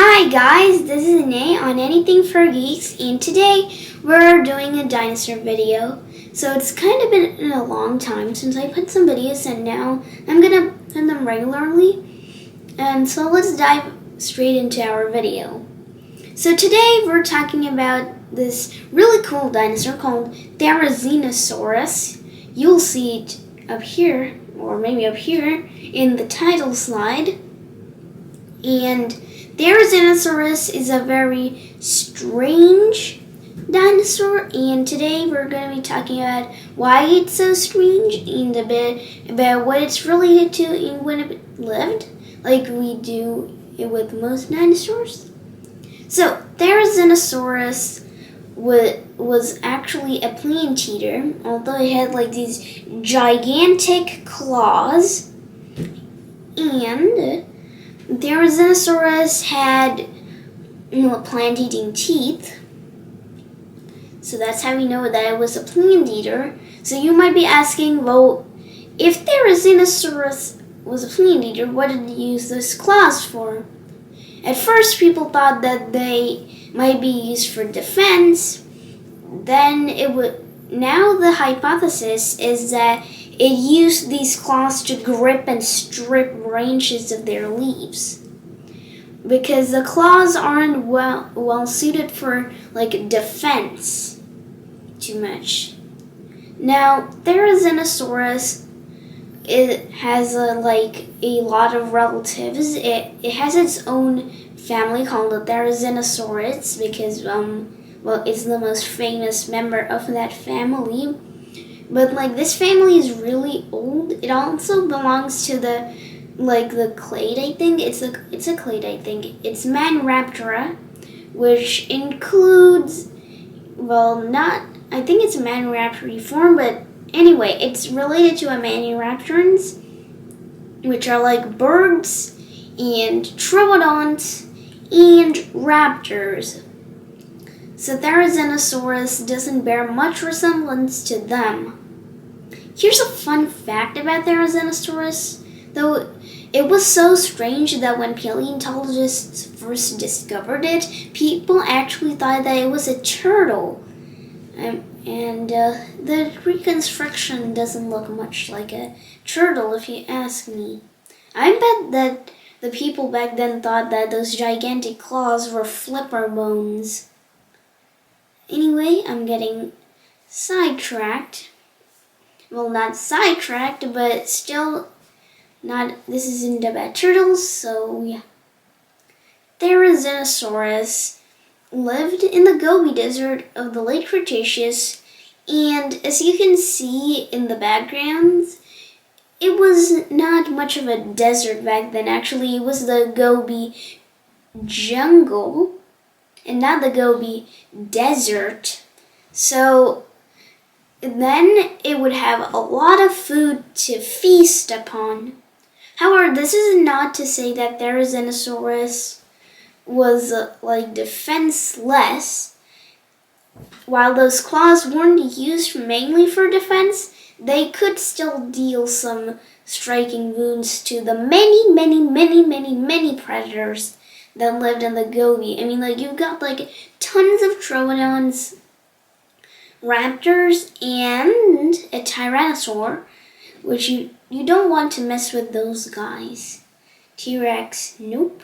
Hi guys, this is Nate on Anything for Geeks, and today we're doing a dinosaur video. So it's kind of been a long time since I put some videos, and now I'm gonna put them regularly. And so let's dive straight into our video. So today we're talking about this really cool dinosaur called Therizinosaurus. You'll see it up here, or maybe up here, in the title slide. And Therizinosaurus is a very strange dinosaur, and today we're going to be talking about why it's so strange and a bit about what it's related to and when it lived, like we do with most dinosaurs. So, Therizinosaurus was actually a plant eater, although it had like these gigantic claws, and Therizinosaurus had plant-eating teeth, so that's how we know that it was a plant eater. So you might be asking, well, if Therizinosaurus was a plant eater, what did it use those claws for? At first, people thought that they might be used for defense. Then now the hypothesis is that it used these claws to grip and strip branches of their leaves, because the claws aren't well suited for like defense too much. Now, Therizinosaurus, it has a lot of relatives. It has its own family called the Therizinosaurids because it's the most famous member of that family. But this family is really old. It also belongs to the clade, I think. It's a clade, I think. It's Maniraptora, which includes I think it's a Maniraptoriform, but anyway, it's related to a Maniraptorans, which are like birds and troodonts and raptors. So Therizinosaurus doesn't bear much resemblance to them. Here's a fun fact about Therizinosaurus, though it was so strange that when paleontologists first discovered it, people actually thought that it was a turtle. The reconstruction doesn't look much like a turtle if you ask me. I bet that the people back then thought that those gigantic claws were flipper bones. Anyway, I'm getting sidetracked. Well, not sidetracked, but still not. This isn't about turtles, so yeah. Therizinosaurus lived in the Gobi Desert of the late Cretaceous, and as you can see in the background, it was not much of a desert back then. Actually, it was the Gobi jungle and not the Gobi Desert. So then it would have a lot of food to feast upon. However, this is not to say that Therizinosaurus was defenseless. While those claws weren't used mainly for defense, they could still deal some striking wounds to the many predators that lived in the Gobi. I mean, you've got tons of troodons, raptors, and a tyrannosaur, which you don't want to mess with those guys. T-Rex, nope.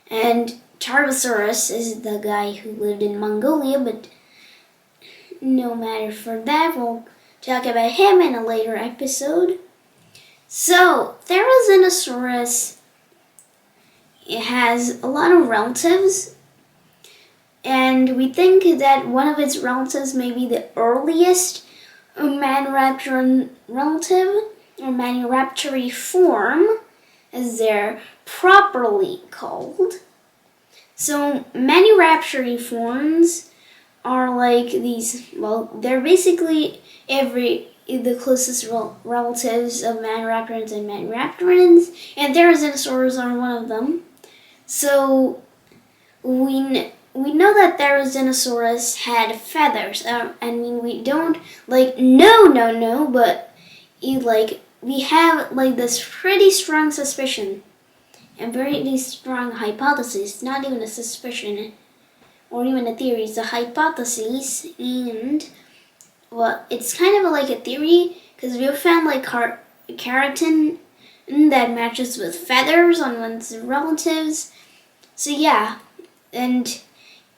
And Tarbosaurus is the guy who lived in Mongolia, but no matter for that, we'll talk about him in a later episode. So, Therizinosaurus, it has a lot of relatives, and we think that one of its relatives may be the earliest Maniraptoran relative, or Maniraptoriform, as they're properly called. So Maniraptoriforms are these, they're basically the closest relatives of Maniraptorans and Maniraptorans, and Therizinosaurs are one of them. So we know that Therizinosaurus had feathers. We don't no, but we have this pretty strong suspicion a very strong hypothesis, not even a suspicion or even a theory. It's a hypothesis, and well, it's kind of like a theory because we have found like keratin that matches with feathers on one's relatives. So yeah, and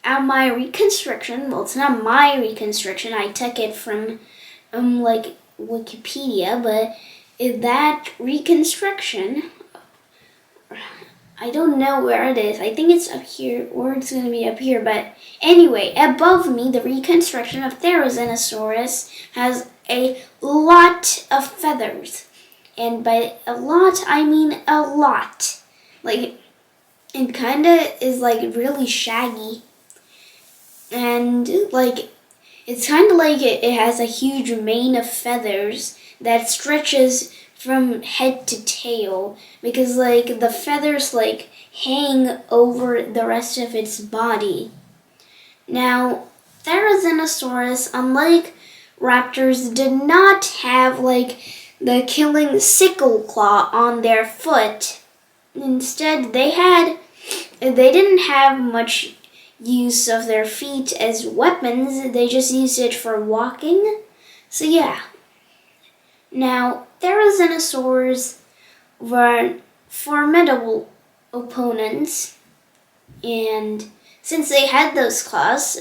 my reconstruction, well, it's not my reconstruction, I took it from like Wikipedia, but that reconstruction, I don't know where it is. I think it's up here, or it's going to be up here, but anyway, above me, the reconstruction of Therizinosaurus has a lot of feathers. And by a lot, I mean a lot. Like, it kind of is like really shaggy. And like, it's kind of like it has a huge mane of feathers that stretches from head to tail, because like the feathers like hang over the rest of its body. Now, Therizinosaurus, unlike raptors, did not have like the killing sickle claw on their foot. Instead, they didn't have much use of their feet as weapons. They just used it for walking. So yeah. Now, Therizinosaurs were formidable opponents, and since they had those claws,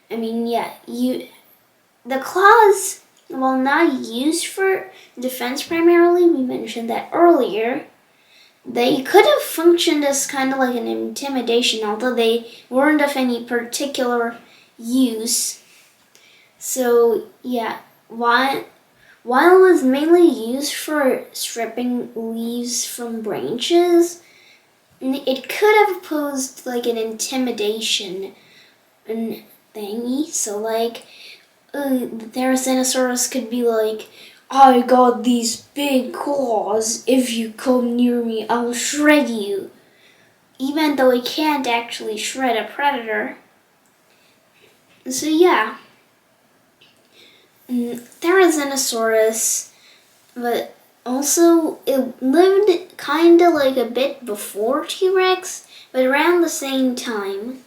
the claws, while not used for defense primarily, we mentioned that earlier, they could have functioned as kind of like an intimidation, although they weren't of any particular use. So yeah, while it was mainly used for stripping leaves from branches, it could have posed like an intimidation thingy. So like, the Therizinosaurus could be like, I got these big claws. If you come near me, I'll shred you. Even though it can't actually shred a predator. So yeah. Therizinosaurus, but also it lived kind of like a bit before T-Rex, but around the same time.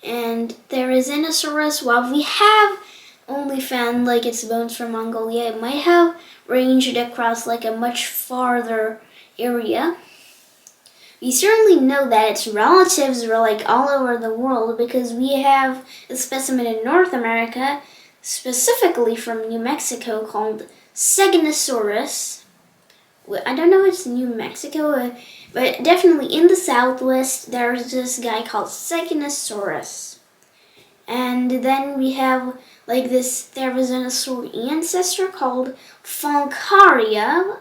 And Therizinosaurus, while we have only found like its bones from Mongolia, it might have ranged across like a much farther area. We certainly know that its relatives were like all over the world, because we have a specimen in North America, specifically from New Mexico, called Segnosaurus. I don't know if it's New Mexico, but definitely in the Southwest, there's this guy called Segnosaurus. And then we have like this Therizinosaur ancestor called Falcaria,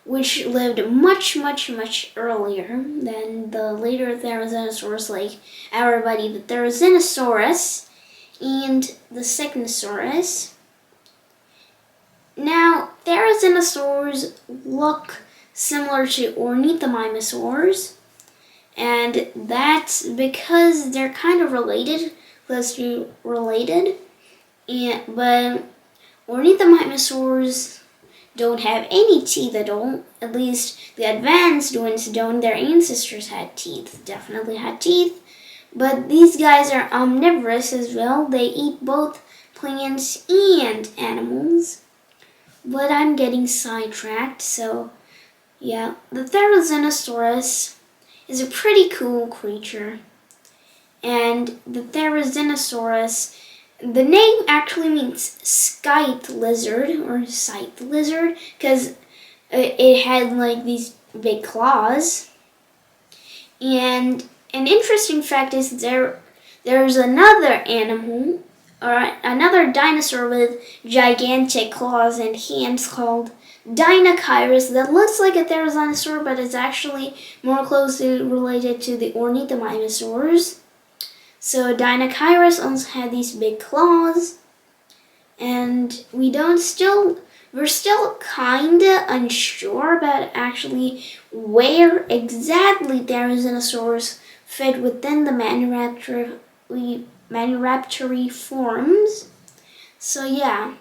which lived much, much, much earlier than the later Therizinosaurs, like our buddy the Therizinosaurus and the Segnosaurus. Now, Therizinosaurs look similar to ornithomimosaurs, and that's because they're kind of related, closely related. But ornithomimosaurs don't have any teeth at all. At least the advanced ones don't. Their ancestors had teeth, definitely had teeth. But these guys are omnivorous as well. They eat both plants and animals. But I'm getting sidetracked, so yeah. The Therizinosaurus is a pretty cool creature. And the Therizinosaurus, the name actually means scythe lizard, or scythe lizard, because it had like these big claws. And an interesting fact is there's another animal, or another dinosaur with gigantic claws and hands called Dinosaurus that looks like a Therizinosaur, but is actually more closely related to the ornithomimosaurs. So Dinosaurus also had these big claws, and we're still kinda unsure about actually where exactly Therizinosaurus fit within the manuraptory forms. So yeah.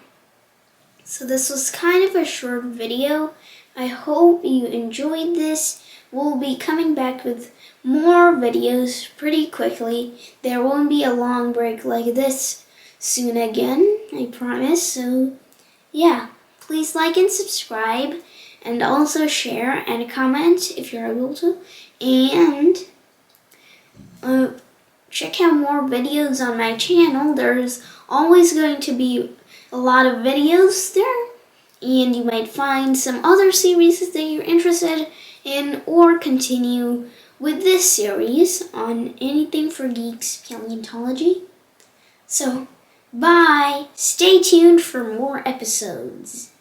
So this was kind of a short video I hope you enjoyed this. We'll be coming back with more videos pretty quickly. There won't be a long break like this soon again, I promise. So yeah, please like and subscribe, and also share and comment if you're able to. And check out more videos on my channel. There's always going to be a lot of videos there, and you might find some other series that you're interested in, or continue with this series on anything for geeks paleontology. So, bye! Stay tuned for more episodes.